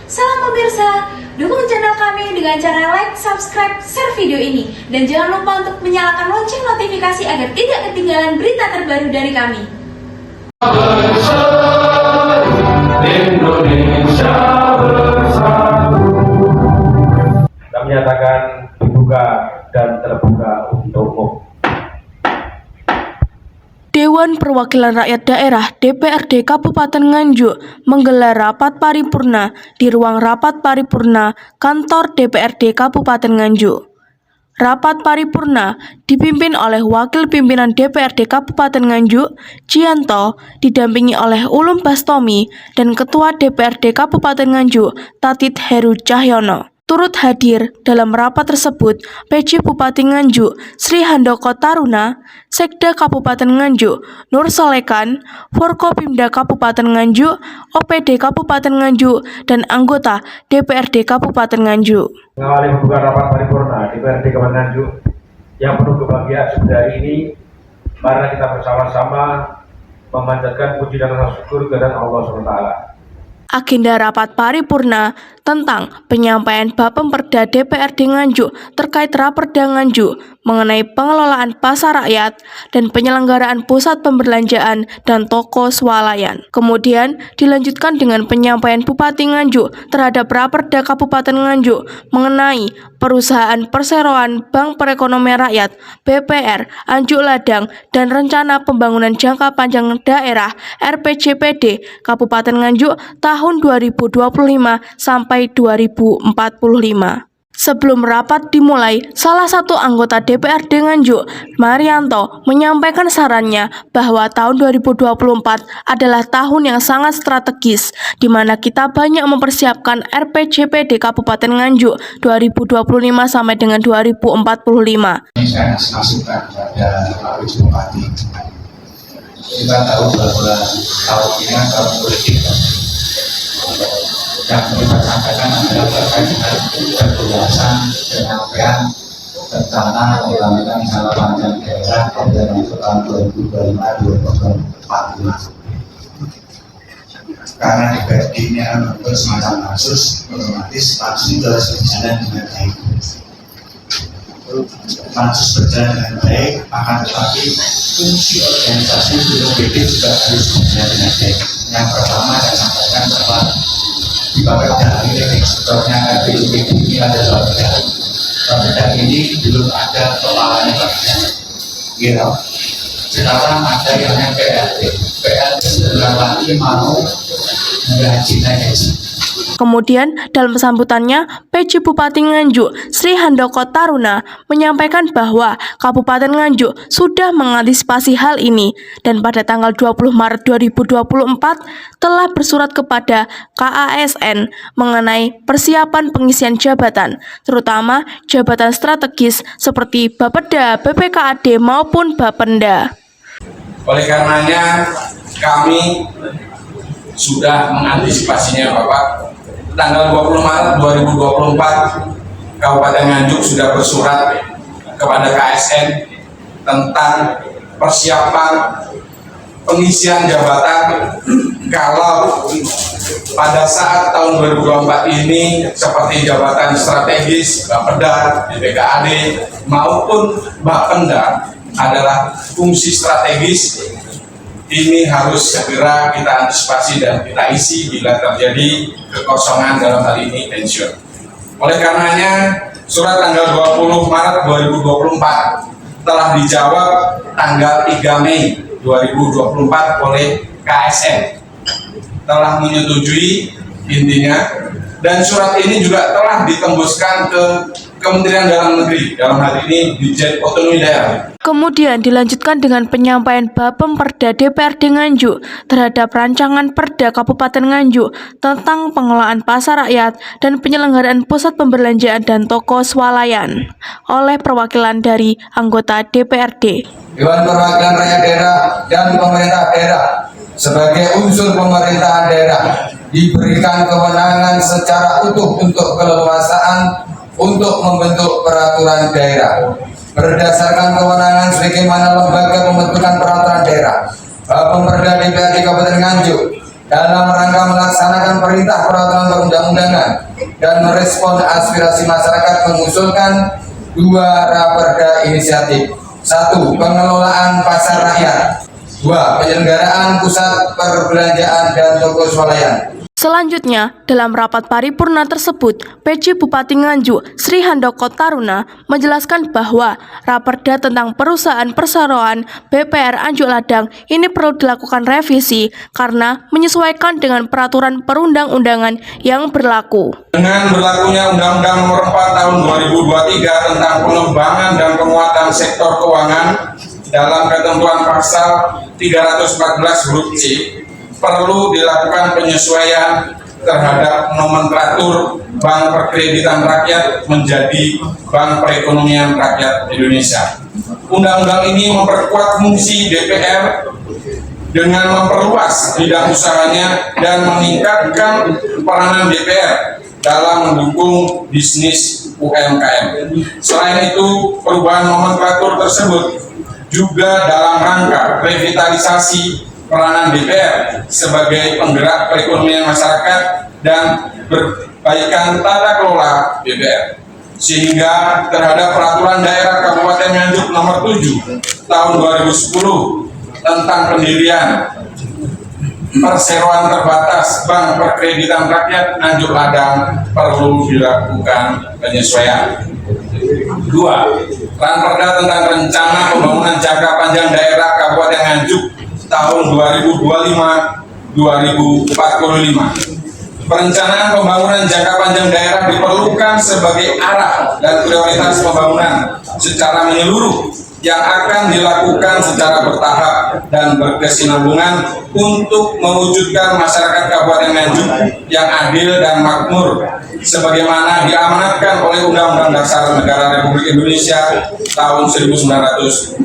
Salam pemirsa, dukung channel kami dengan cara like, subscribe, share video ini. Dan jangan lupa untuk menyalakan lonceng notifikasi agar tidak ketinggalan berita terbaru dari kami. Indonesia bersatu. Kami nyatakan dibuka dan terbuka untuk umum. Dewan Perwakilan Rakyat Daerah DPRD Kabupaten Nganjuk menggelar rapat paripurna di ruang rapat paripurna kantor DPRD Kabupaten Nganjuk. Rapat paripurna dipimpin oleh Wakil Pimpinan DPRD Kabupaten Nganjuk, Cianto, didampingi oleh Ulum Bastomi dan Ketua DPRD Kabupaten Nganjuk, Tatit Heru Cahyono. Turut hadir dalam rapat tersebut PJ Bupati Nganjuk Sri Handoko Taruna, Sekda Kabupaten Nganjuk Nur Solekan, Forkopimda Kabupaten Nganjuk, OPD Kabupaten Nganjuk, dan anggota DPRD Kabupaten Nganjuk. Mengawali pembukaan rapat paripurna DPRD Kabupaten Nganjuk yang penuh kebahagiaan seperti hari ini, mari kita bersama-sama memanjatkan puji dan rasa syukur kehadirat Allah SWT. Agenda rapat paripurna tentang penyampaian Bapemperda DPRD Nganjuk terkait Raperda Nganjuk mengenai pengelolaan pasar rakyat dan penyelenggaraan pusat pembelanjaan dan toko swalayan. Kemudian dilanjutkan dengan penyampaian Bupati Nganjuk terhadap Raperda Kabupaten Nganjuk mengenai perusahaan perseroan Bank Perekonomian Rakyat BPR Anjuk Ladang dan rencana pembangunan jangka panjang daerah RPJPD Kabupaten Nganjuk tahun 2025 sampai 2045. Sebelum rapat dimulai, salah satu anggota DPRD Nganjuk, Marianto, menyampaikan sarannya bahwa tahun 2024 adalah tahun yang sangat strategis, di mana kita banyak mempersiapkan RPJPD Kabupaten Nganjuk 2025 sampai dengan 2045. Ini saya masukkan kepada Pak Bupati. Kita tahu bahwa tahun ini tahun politik. Yang kita sampaikan adalah terkait dengan perluasan penyampaian rencana pembangunan jangka panjang daerah pada tahun 2025-2045. Karena DPRD ini akan membuat semacam pansus, otomatis pansus itu harus berjalan dengan baik. Pansus berjalan dengan baik, akan tetapi fungsi organisasi BPD juga harus berjalan dengan baik. Yang pertama saya sampaikan bahwa di Bapeda ini sektornya RPJPD ini adalah Bapeda ini belum ada kepalanya Bapeda. Gitu. Sekarang ada yang PLT sebentar lagi mau menggaji haji. Kemudian dalam sambutannya, PJ Bupati Nganjuk Sri Handoko Taruna menyampaikan bahwa Kabupaten Nganjuk sudah mengantisipasi hal ini dan pada tanggal 20 Maret 2024 telah bersurat kepada KASN mengenai persiapan pengisian jabatan, terutama jabatan strategis seperti Bapeda, BPKAD maupun Bapenda. Oleh karenanya kami sudah mengantisipasinya Bapak. Tanggal 20 Maret 2024 Kabupaten Nganjuk sudah bersurat kepada KSN tentang persiapan pengisian jabatan kalau pada saat tahun 2024 ini seperti jabatan strategis Bapeda, BPKAD maupun Bapenda adalah fungsi strategis. Ini harus segera kita antisipasi dan kita isi bila terjadi kekosongan dalam hal ini pensiun. Oleh karenanya, surat tanggal 20 Maret 2024 telah dijawab tanggal 3 Mei 2024 oleh KSN. Telah menyetujui intinya, dan surat ini juga telah ditembuskan ke Kementerian Dalam Negeri, dalam hal ini Dirjen Otonomi Daerah. Kemudian dilanjutkan dengan penyampaian Bapemperda DPRD Nganjuk terhadap rancangan Perda Kabupaten Nganjuk tentang pengelolaan pasar rakyat dan penyelenggaraan pusat pembelanjaan dan toko swalayan oleh perwakilan dari anggota DPRD. Dewan Perwakilan Rakyat Daerah dan Pemerintah Daerah sebagai unsur pemerintahan daerah diberikan kewenangan secara utuh untuk keleluasaan untuk membentuk peraturan daerah berdasarkan kewenangan sebagaimana lembaga pembentukan peraturan daerah Bapemperda DPRD Kabupaten Nganjuk dalam rangka melaksanakan perintah peraturan perundang-undangan dan merespon aspirasi masyarakat mengusulkan 2 raperda inisiatif. 1. Pengelolaan pasar rakyat. 2. Penyelenggaraan pusat perbelanjaan dan toko swalayan. Selanjutnya, dalam rapat paripurna tersebut, PJ Bupati Nganjuk Sri Handoko Taruna menjelaskan bahwa raperda tentang perusahaan perseroan BPR Anjuk Ladang ini perlu dilakukan revisi karena menyesuaikan dengan peraturan perundang-undangan yang berlaku. Dengan berlakunya Undang-Undang Nomor 4 Tahun 2023 tentang pengembangan dan penguatan sektor keuangan dalam ketentuan pasal 314 huruf C, perlu dilakukan penyesuaian terhadap nomenklatur Bank Perkreditan Rakyat menjadi Bank Perekonomian Rakyat Indonesia. Undang-undang ini memperkuat fungsi DPR dengan memperluas bidang usahanya dan meningkatkan peranan DPR dalam mendukung bisnis UMKM. Selain itu, perubahan nomenklatur tersebut juga dalam rangka revitalisasi peranan DPR sebagai penggerak perekonomian masyarakat dan perbaikan tata kelola DPR, sehingga terhadap peraturan daerah Kabupaten Nganjuk nomor 7 tahun 2010 tentang pendirian perseroan terbatas Bank Perkreditan Rakyat Nganjuk Ladang perlu dilakukan penyesuaian. 2. Raperda tentang rencana pembangunan jangka panjang daerah Kabupaten Nganjuk tahun 2025-2045. Perencanaan pembangunan jangka panjang daerah diperlukan sebagai arah dan prioritas pembangunan secara menyeluruh yang akan dilakukan secara bertahap dan berkesinambungan untuk mewujudkan masyarakat Kabupaten Nganjuk yang adil dan makmur sebagaimana diamanatkan oleh Undang-Undang Dasar Negara Republik Indonesia tahun 1945.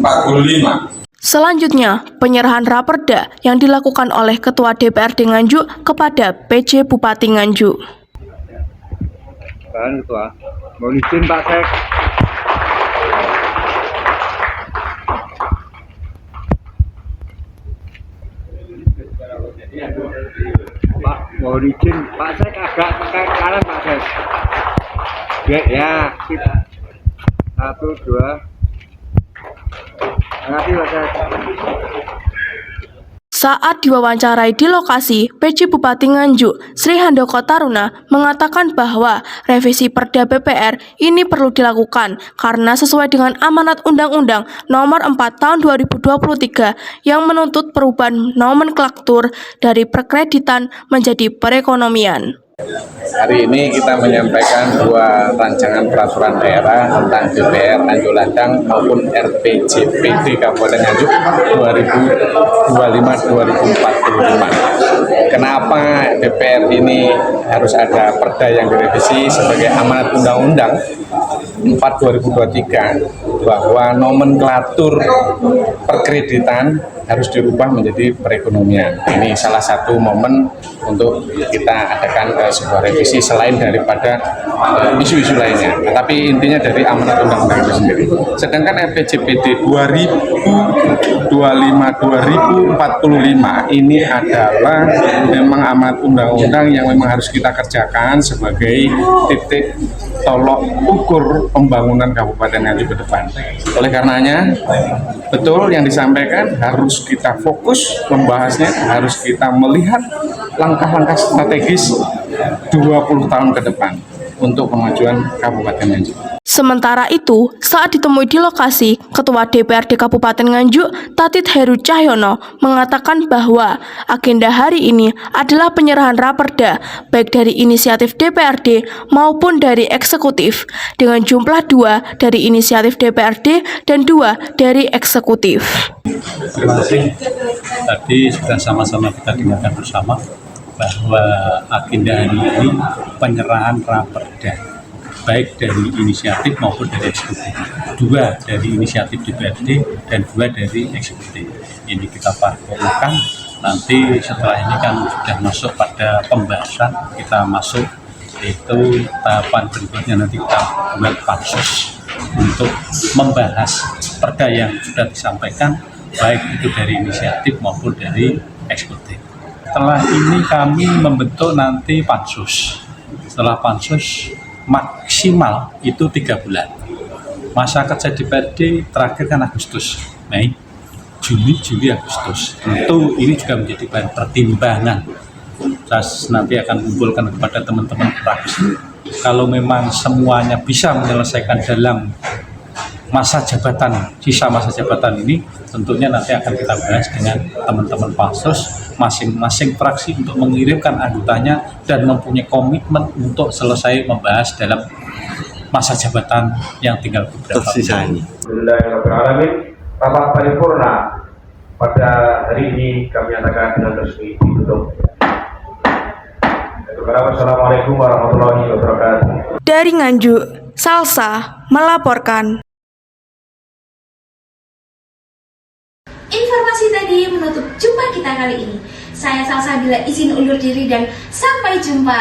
Selanjutnya, penyerahan raperda yang dilakukan oleh Ketua DPRD Nganjuk kepada PJ Bupati Nganjuk. Bahan Ketua, mohon izin Pak Sek. Pak, mohon izin Pak Sek agak ke kanan Pak Sek. Ya, sip. 1, 2. Saat diwawancarai di lokasi, PJ Bupati Nganjuk Sri Handoko Taruna mengatakan bahwa revisi Perda BPR ini perlu dilakukan karena sesuai dengan amanat Undang-Undang Nomor 4 Tahun 2023 yang menuntut perubahan nomenklatur dari perkreditan menjadi perekonomian. Hari ini kita menyampaikan 2 rancangan peraturan daerah tentang DPR Anjuk Ladang maupun RPJPD Kabupaten Nganjuk 2025-2045. Kenapa DPR ini harus ada perda yang direvisi sebagai amanat Undang-Undang 4 2023 bahwa nomenklatur perkreditan harus dirubah menjadi perekonomian. Ini salah satu momen untuk kita adakan sebuah revisi selain daripada isu-isu lainnya. Tapi intinya dari amanat undang-undang itu sendiri. Sedangkan RPJPD 2025-2045 ini adalah memang amanat undang-undang yang memang harus kita kerjakan sebagai titik tolok ukur pembangunan Kabupaten Nganjuk ke depan. Oleh karenanya, betul yang disampaikan harus kita fokus membahasnya, harus kita melihat langkah-langkah strategis 20 tahun ke depan untuk kemajuan Kabupaten Nganjuk. Sementara itu, saat ditemui di lokasi, Ketua DPRD Kabupaten Nganjuk, Tatit Heru Cahyono, mengatakan bahwa agenda hari ini adalah penyerahan raperda, baik dari inisiatif DPRD maupun dari eksekutif, dengan jumlah 2 dari inisiatif DPRD dan 2 dari eksekutif. Terima kasih. Tadi sudah sama-sama kita dengarkan bersama bahwa agenda hari ini penyerahan raperda baik dari inisiatif maupun dari eksekutif. 2 dari inisiatif DPRD dan 2 dari eksekutif. Ini kita paripurnakan. Nanti setelah ini kan sudah masuk pada pembahasan, kita masuk itu tahapan berikutnya, nanti kita buat pansus untuk membahas perda yang sudah disampaikan baik itu dari inisiatif maupun dari eksekutif. setelah ini kami membentuk nanti pansus. Setelah pansus maksimal itu 3 bulan. Masa kerja DPRD terakhir kan Agustus, Mei, Juni, Juli, Agustus. Tentu ini juga menjadi bahan pertimbangan. Saya nanti akan kumpulkan kepada teman-teman fraksi. Kalau memang semuanya bisa menyelesaikan dalam masa jabatan, sisa masa jabatan ini, tentunya nanti akan kita bahas dengan teman-teman pansus masing-masing fraksi untuk mengirimkan anggotanya dan mempunyai komitmen untuk selesai membahas dalam masa jabatan yang tinggal beberapa tersisa ini. Alhamdulillahirrahmanirrahim. Rapat paripurna pada hari ini kami nyatakan dengan resmi ditutup. Wassalamualaikum warahmatullahi wabarakatuh. Dari Nganjuk, Salsa melaporkan. Informasi tadi menutup jumpa kita kali ini. Saya Salsa bila izin undur diri dan sampai jumpa.